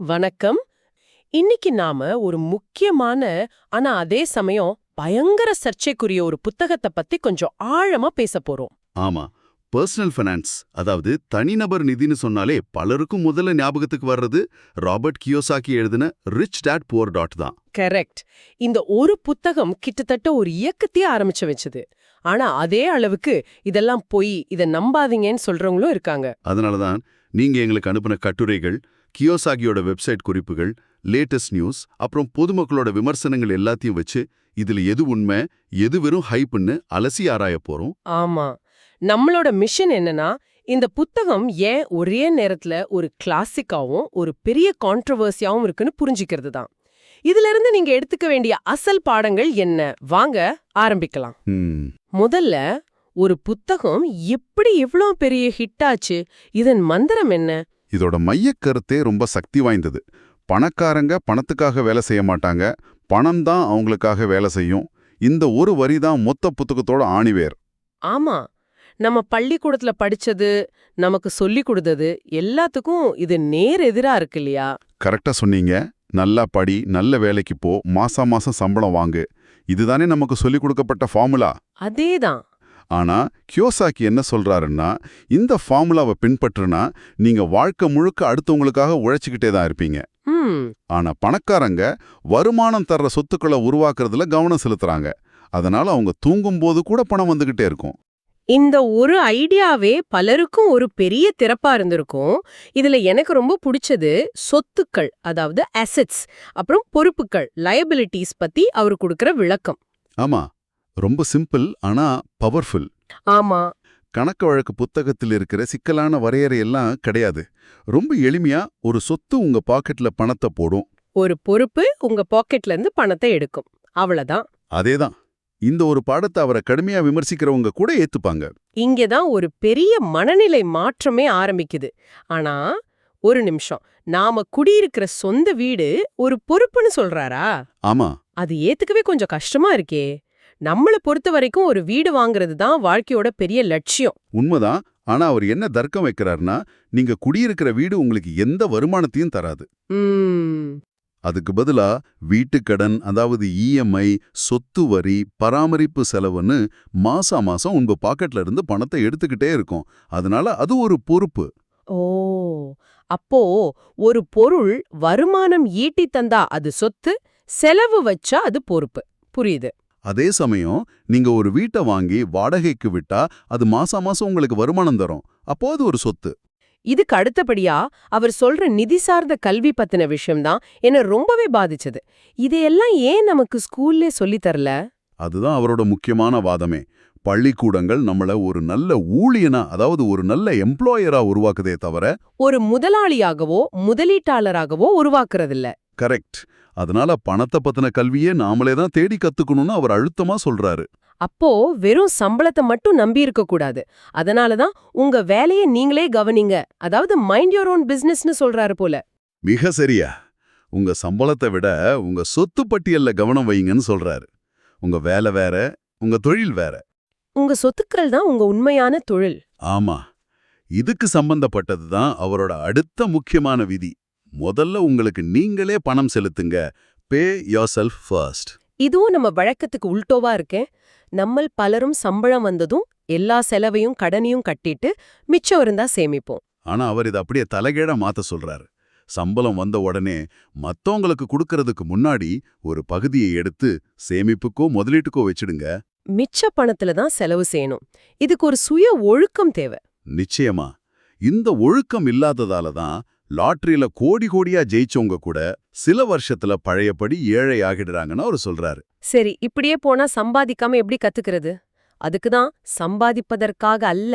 வணக்கம். இன்னைக்கு நாம ஒரு முக்கியமான ஆனா அதே சமயம் பயங்கர சர்ச்சைக்குரிய ஒரு புத்தகத்தை பத்தி கொஞ்சம் ஆழமா பேசப் போறோம். ஆமா. பர்சனல் ஃபைனான்ஸ், அதாவது தனிநபர் நிதின்னு சொன்னாலே பலருக்கும் முதல்ல ஞாபகத்துக்கு வர்றது ராபர்ட் கியோசாக்கி எழுதின ரிச் டாட் புவர் டாட் தான். கரெக்ட். இந்த ஒரு புத்தகம் கிட்டத்தட்ட ஒரு இயக்கத்தையே ஆரம்பிச்சு வச்சது. ஆனா அதே அளவுக்கு இதெல்லாம் பொய், இதை நம்பாதீங்கன்னு சொல்றவங்களும் இருக்காங்க. அதனால தான் நீங்க எங்களுக்கு அனுப்பின கட்டுரைகள், கியோசாகியோட வெப்சைட் குறிப்புகள், லேட்டஸ்ட் நியூஸ், அப்புறம் பொதுமக்களோட விமர்சனங்கள் எல்லாத்தையும் வச்சு இதுல எது உண்மை, எது வெறும் ஹைப்னு அலசி ஆராய போறோம். ஆமா, நம்மளோட மிஷன் என்னன்னா, இந்த புத்தகம் ஏன் ஒரே நேரத்துல ஒரு கிளாசிக்காவும் ஒரு பெரிய கான்ட்ரவர்சியாவும் இருக்குன்னு புரிஞ்சுக்கிறது தான். இதுல இருந்து நீங்க எடுத்துக்க வேண்டிய அசல் பாடங்கள் என்ன? வாங்க ஆரம்பிக்கலாம். முதல்ல, ஒரு புத்தகம் எப்படி இவ்ளோ பெரிய ஹிட் ஆச்சு? இதன் மந்திரம் என்ன? இதோட மையக் கருத்தே ரொம்ப சக்தி வாய்ந்தது. பணக்காரங்க பணத்துக்காக வேலை செய்ய மாட்டாங்க, பணம் தான் அவங்களுக்காக வேலை செய்யும். இந்த ஒரு வரி தான் மொத்த புத்தகத்தோட ஆணிவேர். ஆமா, நம்ம பள்ளிக்கூடத்துல படிச்சது, நமக்கு சொல்லி கொடுத்தது எல்லாத்துக்கும் இது நேர் எதிரா இருக்கு இல்லையா? கரெக்டா சொன்னீங்க. நல்லா படி, நல்ல வேலைக்கு போ, மாசம் மாசம் சம்பளம் வாங்கு. இதுதானே நமக்கு சொல்லிக் கொடுக்கப்பட்ட ஃபார்முலா. அதேதான். ஆனா கியோசாக்கி என்ன சொல்றாருன்னா, இந்த ஃபார்முலாவை பின்பற்றுனா நீங்க வாழ்க்கை முழுக்க அடுத்தவங்களுக்காக உழைச்சிக்கிட்டே தான் இருப்பீங்க. ஆனா பணக்காரங்க வருமானம் தர்ற சொத்துக்களை உருவாக்குறதுல கவனம் செலுத்துறாங்க. அதனால அவங்க தூங்கும்போது கூட பணம் வந்துகிட்டே இருக்கும். இந்த ஒரு ஐடியாவே பலருக்கும் ஒரு பெரிய திறப்பா இருந்திருக்கும். இதுல எனக்கு ரொம்ப பிடிச்சது சொத்துக்கள், அதாவது அசெட்ஸ், அப்புறம் பொறுப்புகள், லயபிலிட்டிஸ் பத்தி அவர் கொடுக்கிற விளக்கம். ஆமா, ரொம்ப சிம்பிள் ஆனா பவர்ஃபுல். ஆமா, கணக்கு வழக்கு புத்தகத்தில் இருக்கிற சிக்கலான வரையறையெல்லாம் கிடையாது. ரொம்ப எளிமையா ஒரு சொத்து உங்க பாக்கெட்ல பணத்தை போடும், ஒரு பொறுப்பு உங்க பாக்கெட்ல இருந்து பணத்தை எடுக்கும், அவ்வளவுதான். அதேதான். இந்த ஒரு பாடத்தை அவரை கடுமையா விமர்சிக்கிறவங்க கூட ஏத்துப்பாங்க. இங்கதான் ஒரு பெரிய மனநிலை மாற்றமே ஆரம்பிக்குது. ஆனா ஒரு நிமிஷம், நாம குடியிருக்கிற சொந்த வீடு ஒரு பொறுப்புன்னு சொல்றாரா? ஆமா, அது ஏத்துக்கவே கொஞ்சம் கஷ்டமா இருக்கே. நம்மள பொறுத்த வரைக்கும் ஒரு வீடு வாங்குறது தான் வாழ்க்கையோட பெரிய லட்சியம். உண்மைதான். ஆனா அவர் என்ன தர்க்கம் வைக்கிறார்னா, நீங்க குடியிருக்கிற வீடு உங்களுக்கு எந்த வருமானத்தையும் தராது. அதுக்கு பதிலா வீட்டுக்கடன், அதாவது இஎம்ஐ, சொத்து வரி, பராமரிப்பு செலவுன்னு மாசா மாசம் உங்க பாக்கெட்ல இருந்து பணத்தை எடுத்துக்கிட்டே இருக்கும். அதனால அது ஒரு பொறுப்பு. ஓ, அப்போ ஒரு பொருள் வருமானம் ஈட்டி தந்தா அது சொத்து, செலவு வச்சா அது பொறுப்பு. புரியுது. அதே சமயம் நீங்க ஒரு வீட்டை வாங்கி வாடகைக்கு விட்டா அது மாசா மாசம் உங்களுக்கு வருமானம் தரும். அப்போ அது ஒரு சொத்து. இதுக்கு அடுத்தபடியா அவர் சொல்ற நிதி சார்ந்த கல்வி பத்தின விஷயம்தான் என்ன ரொம்பவே பாதிச்சது. இதையெல்லாம் ஏன் நமக்கு ஸ்கூல்லே சொல்லி தரல? அதுதான் அவரோட முக்கியமான வாதமே. பள்ளிக்கூடங்கள் நம்மள ஒரு நல்ல ஊழியனா, அதாவது ஒரு நல்ல எம்ப்ளாயரா உருவாக்குதே தவிர ஒரு முதலாளியாகவோ முதலீட்டாளராகவோ உருவாக்குறதில்ல. கரெக்ட். அதனால பணத்தை பத்தின கல்வியே நாமளே தான் தேடி கத்துக்கணும்னு அவர் அழுத்தமா சொல்றாரு. அப்போ வெறும் சம்பளத்தை மட்டும் நம்பி இருக்க கூடாது. அதனாலதான் உங்க வேலையை நீங்களே கவனிங்க, அதாவது மைண்ட் யோர் ஓன் பிசினஸ்னு சொல்றாரு போல. மிக சரியா. உங்க சம்பளத்தை விட உங்க சொத்து பட்டியல்ல கவனம் வைங்கன்னு சொல்றாரு. உங்க வேலை வேற, உங்க தொழில் வேற. உங்க சொத்துக்கள் தான் உங்க உண்மையான தொழில். ஆமா, இதுக்கு சம்பந்தப்பட்டது தான் அவரோட அடுத்த முக்கியமான விதி. முதல்ல உங்களுக்கு நீங்களே பணம் செலுத்துங்க. பே யோர்செல்ஃப் ஃபர்ஸ்ட். இதுவும் நம்ம வழக்கத்துக்கு உள்டோவா இருக்கேன். நம்மள் பலரும் சம்பளம் வந்ததும் எல்லா செலவையும் கடனையும் கட்டிட்டு மிச்சம் இருந்தா சேமிப்போம். ஆனா அவர் இதை அப்படியே தலைகீழா மாத்த சொல்றாரு. சம்பளம் வந்த உடனே மத்தவங்களுக்கு கொடுக்கறதுக்கு முன்னாடி ஒரு பகுதியை எடுத்து சேமிப்புக்கோ முதலீட்டுக்கோ வச்சிடுங்க. மிச்ச பணத்துல தான் செலவு செய்யணும். இதுக்கு ஒரு சுய ஒழுக்கம் தேவை. நிச்சயமா. இந்த ஒழுக்கம் இல்லாததால தான் லாட்டரியில கோடி கோடியா ஜெயிச்சவங்க கூட சில வருஷத்துல பழையபடி ஏழை ஆகிடுறாங்கன்னு அவர் சொல்றாரு. சரி, இப்படியே போனா சம்பாதிக்காம எப்படி கத்துக்கிறது? அதுக்குதான் சம்பாதிப்பதற்காக அல்ல,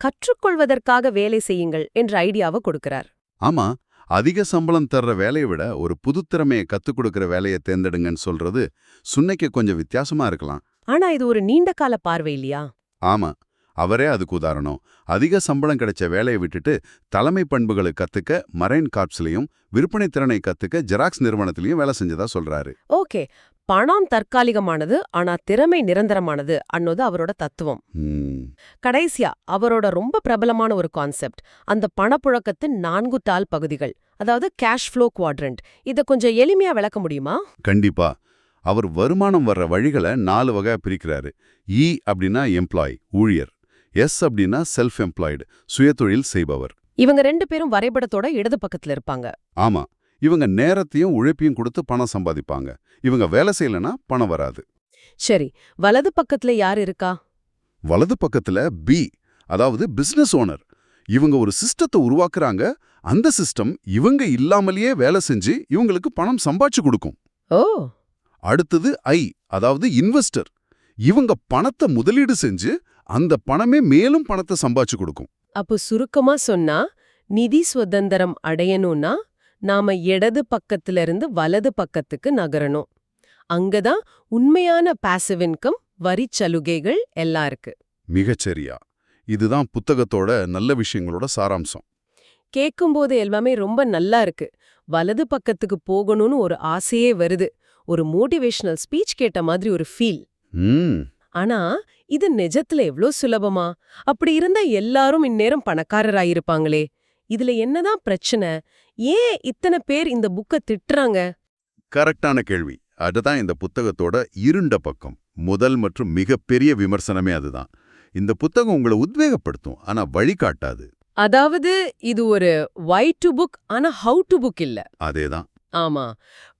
கற்றுக்கொள்வதற்காக வேலை செய்யுங்கள் என்ற ஐடியாவை கொடுக்கிறார். ஆமா, அதிக சம்பளம் தர்ற வேலையை விட ஒரு புது திறமையை கத்துக் கொடுக்கிற வேலையை தேர்ந்தெடுங்கன்னு சொல்றது சுன்னைக்கு கொஞ்சம் வித்தியாசமா இருக்கலாம். ஆனா இது ஒரு நீண்ட கால பார்வை இல்லையா? ஆமா, அவரே அதுக்கு உதாரணம். அதிக சம்பளம் கிடைச்ச வேலையை விட்டுட்டு தலைமை பண்புகளை கத்துக்க மரைன் கார்ப்ஸ்லயும், விற்பனை திறனை கத்துக்க ஜெராக்ஸ் நிறுவனத்திலையும் வேலை செஞ்சதா சொல்றாரு. ஓகே, பணம் தற்காலிகமானது ஆனா திறமை நிரந்தரமானது அன்னோது அவரோட தத்துவம். கடைசியா அவரோட ரொம்ப பிரபலமான ஒரு கான்செப்ட், அந்த பணப்புழக்கத்தின் 4 தாள் பகுதிகள், அதாவது கேஷ் ஃப்ளோ குவாட்ரண்ட். இத கொஞ்சம் எளிமையா விளக்க முடியுமா? கண்டிப்பா. அவர் வருமானம் வர்ற வழிகளை 4 வகையா பிரிக்கிறாரு. இ அப்படின்னா எம்ப்ளாய், ஊழியர். எஸ் அப்படின்னா செல்ஃப் எம்ப்ளாய்டு, சுயதொழில் செய்பவர். இவங்க 2 பேரும் வரைபடத்தோட இடது பக்கத்துல இருப்பாங்க. ஆமா, இவங்க நேரத்தையும் உழைப்பையும் கொடுத்து பணம் சம்பாதிப்பாங்க. இவங்க வேலை செய்யலனா பணம் வராது. சரி, வலது பக்கத்துல யார் இருக்கா? வலது பக்கத்துல பி, அதாவது பிசினஸ் ஓனர். இவங்க ஒரு சிஸ்டத்தை உருவாக்குறாங்க. அந்த சிஸ்டம் இவங்க இல்லாமலேயே வேலை செஞ்சு இவங்களுக்கு பணம் சம்பாதிச்சு கொடுக்கும். ஓ. அடுத்தது ஐ, அதாவது இன்வெஸ்டர். இவங்க பணத்தை முதலீடு செஞ்சு அந்த பணமே மேலும் பணத்தை சம்பாதிச்சு கொடுக்கும். அப்போ சுருக்கமா சொன்னா, நிதி சுதந்திரம் அடையணும்னா நாம இடது பக்கத்துல இருந்து வலது பக்கத்துக்கு நகரணும். அங்கதான் உண்மையான பாசிவ் இன்கம், வரி சலுகைகள் எல்லாம் இருக்கு. மிகச்சரியா. இதுதான் புத்தகத்தோட நல்ல விஷயங்களோட சாராம்சம். கேட்கும்போது எல்லாமே ரொம்ப நல்லா இருக்கு. வலது பக்கத்துக்கு போகணும்னு ஒரு ஆசையே வருது. ஒரு மோட்டிவேஷனல் ஸ்பீச் கேட்ட மாதிரி ஒரு ஃபீல். ஆனா இது நிஜத்துல எவ்ளோ சுலபமா? அப்படி இருந்தா எல்லாரும் இந்நேரம் பணக்காரராயிருப்பாங்களே. இதுல என்னதான் பிரச்சனை? ஏன் இத்தனை பேர் இந்த புக்க திட்டுறாங்க? கரெக்டான கேள்வி. அதுதான் இந்த புத்தகத்தோட இருண்ட பக்கம். முதல் மற்றும் மிகப்பெரிய விமர்சனமே அதுதான். இந்த புத்தகம் உங்களை உத்வேகப்படுத்தும், ஆனா வழிகாட்டாது. அதாவது இது ஒரு வை டு புக், ஆனா ஹவு டு புக் இல்ல. அதேதான். ஆமா,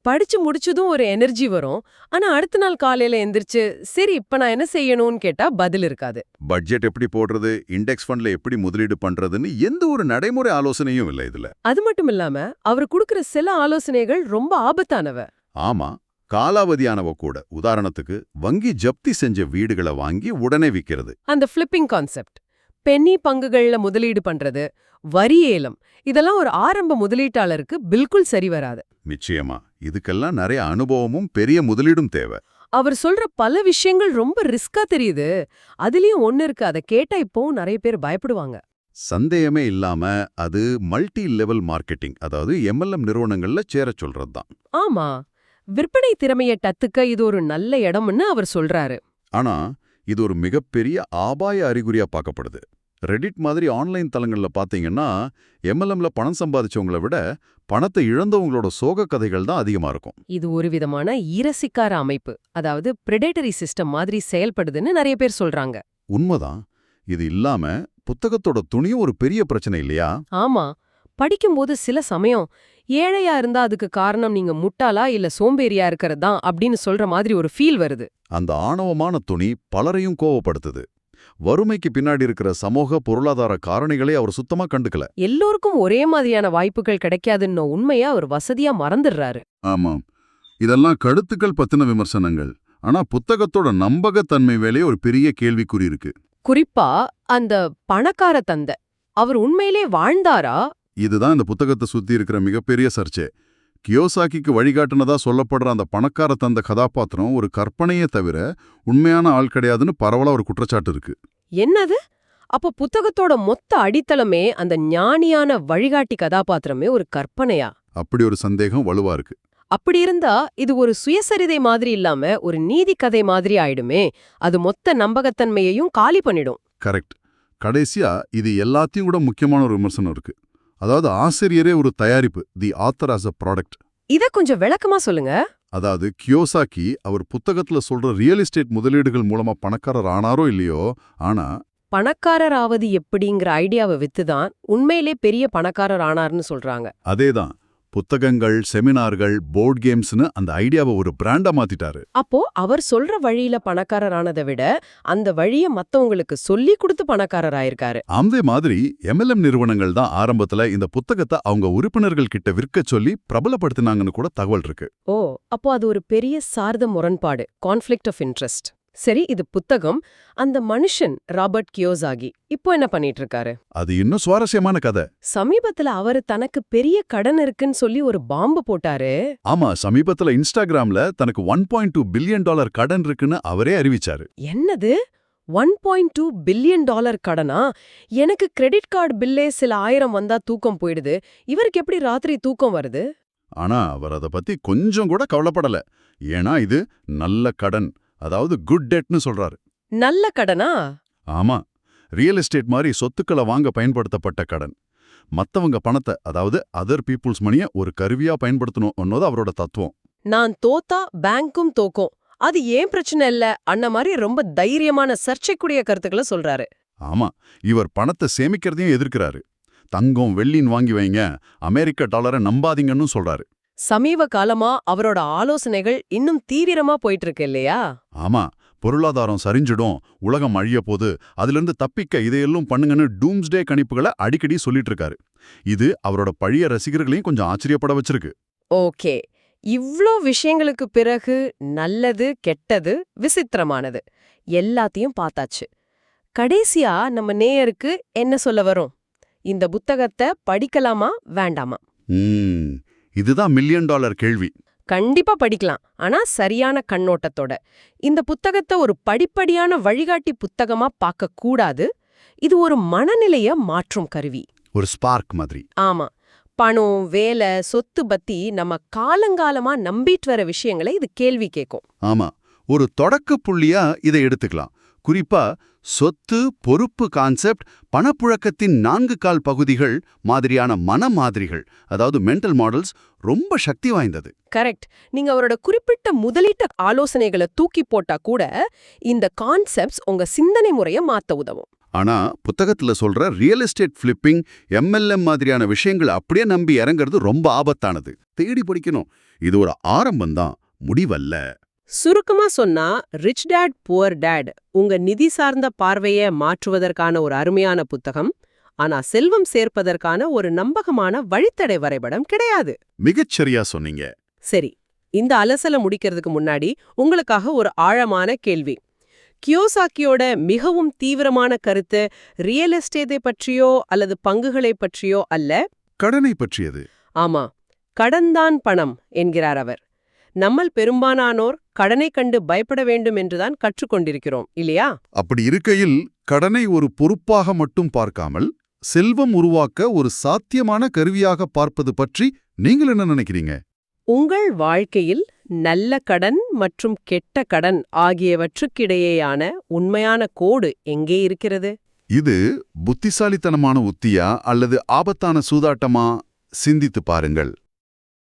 படிச்சு முடிச்சதும் ஒரு எனர்ஜி வரும். ஆனா அடுத்த நாள் காலையில எந்திரிச்சு சரி இப்ப நான் என்ன செய்யணும்னு கேட்டா பதில் இருக்காது. பட்ஜெட் எப்படி போடுறது, இண்டெக்ஸ் ஃபண்ட்ல எப்படி முதலீடு பண்றதுன்னு எந்த ஒரு நடைமுறை ஆலோசனையும் இல்ல இதுல. அது மட்டும் இல்லாம அவர் கொடுக்கிற சில ஆலோசனைகள் ரொம்ப ஆபத்தானவ. ஆமா, காலாவதியானவ கூட. உதாரணத்துக்கு வங்கி ஜப்தி செஞ்ச வீடுகளை வாங்கி உடனே விக்கிறது. அந்த ஃபிளிப்பிங் கான்செப்ட், பென்னி பங்குகள்ல முதலீடு பண்றது, வரி ஏலம், இதெல்லாம் ஒரு ஆரம்ப முதலீட்டாளருக்கு பில்குல் சரி வராது. நிச்சயமா, இதுக்கெல்லாம் நிறைய அனுபவமும் பெரிய முதலீடும் தேவை. அவர் சொல்ற பல விஷயங்கள் ரொம்ப ரிஸ்கா தெரியுது. அதுலயும் ஒண்ணு இருக்கு, அதை கேட்டா இப்போவும் நிறைய பேர் பயப்படுவாங்க. சந்தேகமே இல்லாம அது மல்டி லெவல் மார்க்கெட்டிங், அதாவது எம்எல்எம் நிறுவனங்கள்ல சேரச் சொல்றதுதான். ஆமா, விற்பனை திறமையை டத்துக்க இது ஒரு நல்ல இடம்னு அவர் சொல்றாரு. ஆனா இது ஒரு மிகப்பெரிய ஆபாய அறிகுறியா பார்க்கப்படுது. ரெடிட் மாதிரி ஆன்லைன் தளங்கள்ல பாத்தீங்கன்னா எம்எல்எம்ல பணம் சம்பாதிச்சவங்களை விட பணத்தை இழந்தவங்களோட சோக கதைகள் தான் அதிகமா இருக்கும். இது ஒரு விதமான ஈரசிக்கார அமைப்பு, அதாவது பிரெடேட்டரி சிஸ்டம் மாதிரி செயல்படுதுன்னு நிறைய பேர் சொல்றாங்க. உண்மைதான். இது இல்லாம புத்தகத்தோட துணியும் ஒரு பெரிய பிரச்சனை இல்லையா? ஆமா, படிக்கும்போது சில சமயம் ஏழையா இருந்தா அதுக்கு காரணம் நீங்க முட்டாளா இல்ல சோம்பேறியா இருக்கிறதா அப்படின்னு சொல்ற மாதிரி ஒரு ஃபீல் வருது. அந்த ஆணவமான துணி பலரையும் கோவப்படுத்துது. வறுமைக்கு பின்னாடி இருக்கிற சமூக பொருளாதார காரணிகளை அவர் சுத்தமா கண்டுக்கல. எல்லோருக்கும் ஒரே மாதிரியான வாய்ப்புகள் கிடைக்காதுன்னு உண்மையா அவர் வசதியா மறந்துடுறாரு. ஆமாம், இதெல்லாம் கருத்துக்கள் பத்தின விமர்சனங்கள். ஆனா புத்தகத்தோட நம்பகத்தன்மை வேலையே ஒரு பெரிய கேள்விக்குறி இருக்கு. குறிப்பா அந்த பணக்கார தந்தை, அவர் உண்மையிலே வாழ்ந்தாரா? இதுதான் இந்த புத்தகத்தை சுத்தி இருக்கிற மிகப்பெரிய சர்ச்சை. கியோசாக்கிக்கு வழிகாட்டுனதா சொல்லப்படுற அந்த பணக்கார தந்த கதாபாத்திரம் ஒரு கற்பனையே தவிர உண்மையான ஆள் கிடையாதுன்னு பரவலா ஒரு குற்றச்சாட்டு இருக்கு. என்னது? அப்ப புத்தகத்தோட மொத்த அடித்தளமே அந்த ஞானியான வழிகாட்டி கதாபாத்திரமே ஒரு கற்பனையா? அப்படி ஒரு சந்தேகம் வலுவா இருக்கு. அப்படி இருந்தா இது ஒரு சுயசரிதை மாதிரி இல்லாம ஒரு நீதி கதை மாதிரி ஆயிடுமே. அது மொத்த நம்பகத்தன்மையையும் காலி பண்ணிடும். கரெக்ட். கடைசியா இது எல்லாத்தையும் கூட முக்கியமான ஒரு விமர்சனம் இருக்கு. அதாவது ஆசிரியரே ஒரு தயாரிப்பு, the author as a product. இத கொஞ்சம் விளக்கமா சொல்லுங்க. அதாவது கியோசாக்கி அவர் புத்தகத்துல சொல்ற ரியல் எஸ்டேட் முதலீடுகள் மூலமா பணக்காரர் ஆனாரோ இல்லையோ, ஆனா பணக்காரர் ஆவது எப்படிங்கிற ஐடியாவை வித்துதான் உண்மையிலே பெரிய பணக்காரர் ஆனார்னு சொல்றாங்க. அதேதான், புத்தகங்கள், செமினார்கள், போர்ட் கேம்ஸ்னு அந்த ஐடியாவை ஒரு பிராண்டா மாத்திட்டாரு. அப்போ அவர் சொல்ற வழியில பணக்காரர் ஆனதை விட அந்த வழிய மத்தவங்களுக்கு சொல்லி கொடுத்து பணக்காரர் ஆயிருக்காரு. அதே மாதிரி எம்எல்எம் நிறுவனங்கள் தான் ஆரம்பத்துல இந்த புத்தகத்தை அவங்க உறுப்பினர்கள் கிட்ட விற்க சொல்லி பிரபலப்படுத்தினாங்கன்னு கூட தகவல் இருக்கு. ஓ, அப்போ அது ஒரு பெரிய சார்ந்த முரண்பாடு, கான்ஃப்ளிக்ட் ஆஃப் இன்ட்ரெஸ்ட். சரி, இது புத்தகம். அந்த மனுஷன் ராபர்ட் கியோசாகி இப்போ என்ன பண்ணிட்டு இருக்காரு? அது இன்னும் சுவாரஸ்யமான கதை. சமீபத்துல அவரு தனக்கு பெரிய கடன் இருக்குன்னு சொல்லி ஒரு பாம்பு போட்டாரு. ஆமா, சமீபத்துல இன்ஸ்டாகிராம்ல தனக்கு $1.2 பில்லியன் கடன் இருக்குன்னு அவரே அறிவிச்சாரு. என்னது? $1.2 பில்லியன் கடனா? எனக்கு கிரெடிட் கார்டு பில்லே சில 1000 வந்தா தூக்கம் போயிடுது. இவருக்கு எப்படி ராத்திரி தூக்கம் வருது? ஆனா அவர் அதை பத்தி கொஞ்சம் கூட கவலைப்படல. ஏன்னா இது நல்ல கடன், அதாவது குட் டெட்னு சொல்றாரு. நல்ல கடனா? ஆமா, ரியல் எஸ்டேட் மாதிரி சொத்துக்களை வாங்க பயன்படுத்தப்பட்ட கடன். மத்தவங்க பணத்தை, அதாவது அதர் பீப்புள்ஸ் மணியை ஒரு கருவியா பயன்படுத்தணும்னு அவரோட தத்துவம். நான் தோத்தா பேங்க்கும் தோக்கும், அது ஏன் பிரச்சனை இல்ல அண்ண மாதிரி ரொம்ப தைரியமான சர்ச்சைக்குரிய கருத்துக்களை சொல்றாரு. ஆமா, இவர் பணத்தை சேமிக்கிறதையும் எதிர்க்கிறாரு. தங்கம் வெள்ளின்னு வாங்கி வைங்க, அமெரிக்க டாலரை நம்பாதீங்கன்னு சொல்றாரு. சமீப காலமா அவரோட ஆலோசனைகள் இன்னும் தீவிரமா போயிட்டு இருக்கு இல்லையா? ஆமா, பொருளாதாரம் சரிஞ்சிடும், உலகம் அழிய போது, அதிலிருந்து தப்பிக்க இதையெல்லாம் பண்ணுங்கன்னு டூம்ஸ்டே கணிப்புகளை அடிக்கடி சொல்லிட்டு இருக்காரு. இது அவரோட பழைய ரசிகர்களையும் கொஞ்சம் ஆச்சரியப்பட வச்சிருக்கு. ஓகே, இவ்ளோ விஷயங்களுக்கு பிறகு நல்லது கெட்டது விசித்திரமானது எல்லாத்தையும் பார்த்தாச்சு. கடைசியா நம்ம நேயருக்கு என்ன சொல்ல வரோம்? இந்த புத்தகத்தை படிக்கலாமா வேண்டாமா? இதுதான் $1,000,000 கேள்வி. கண்டிப்பா படிக்கலாம், ஆனா சரியான கண்ணோட்டத்தோட. இந்த புத்தகத்தை ஒரு படிப்படியான வழிகாட்டி புத்தகமா பார்க்க கூடாது. இது ஒரு மனநிலைய மாற்றும் கருவி. ஒரு ஸ்பார்க் மாதிரி. ஆமா, பணம், வேலை, சொத்து பத்தி நம்ம காலங்காலமா நம்பிட்டு வர விஷயங்களை இது கேள்வி கேட்கும். ஆமா, ஒரு தொடக்க புள்ளியா இதை எடுத்துக்கலாம். குறிப்பா சொத்து, பொறுப்பு கான்செப்ட், பணப்புழக்கத்தின் 4 கால் பகுதிகள் மாதிரியான மன மாதிரிகள், அதாவது மென்டல் மாடல்ஸ் ரொம்ப சக்தி வாய்ந்தது. கரெக்ட். நீங்க அவரோட குறிப்பிட்ட முதலீட்டு ஆலோசனைகளை தூக்கி போட்டா கூட இந்த கான்செப்ட்ஸ் உங்க சிந்தனை முறையை மாத்த உதவும். ஆனா புத்தகத்துல சொல்ற ரியல் எஸ்டேட் ஃபிளிப்பிங், MLM மாதிரியான விஷயங்கள் அப்படியே நம்பி இறங்குறது ரொம்ப ஆபத்தானது. தேடி படிக்கணும். இது ஒரு ஆரம்பம்தான், முடிவல்ல. சுருக்கமா சொன்னா, ரிச் டேட் புவர் டேட் உங்க நிதி சார்ந்த பார்வையை மாற்றுவதற்கான ஒரு அருமையான புத்தகம். ஆனா செல்வம் சேர்ப்பதற்கான ஒரு நம்பகமான வழித்தடை வரைபடம் கிடையாது. மிகச்சரியா சொன்னீங்க. சரி, இந்த அலசலை முடிக்கிறதுக்கு முன்னாடி உங்களுக்காக ஒரு ஆழமான கேள்வி. கியோசாக்கியோட மிகவும் தீவிரமான கருத்து ரியல் எஸ்டேட்டை பற்றியோ அல்லது பங்குகளை பற்றியோ அல்ல, கடனை பற்றியது. ஆமா, கடன்தான் பணம் என்கிறார் அவர். நம்மள் பெரும்பாலானோர் கடனை கண்டு பயப்பட வேண்டும் என்றுதான் கற்றுக்கொண்டிருக்கிறோம் இல்லையா? அப்படி இருக்கையில் கடனை ஒரு பொறுப்பாக மட்டும் பார்க்காமல் செல்வம் உருவாக்க ஒரு சாத்தியமான கருவியாக பார்ப்பது பற்றி நீங்கள் என்ன நினைக்கிறீங்க? உங்கள் வாழ்க்கையில் நல்ல கடன் மற்றும் கெட்ட கடன் ஆகியவற்றுக்கிடையேயான உண்மையான கோடு எங்கே இருக்கிறது? இது புத்திசாலித்தனமான உத்தியா அல்லது ஆபத்தான சூதாட்டமா? சிந்தித்து பாருங்கள்.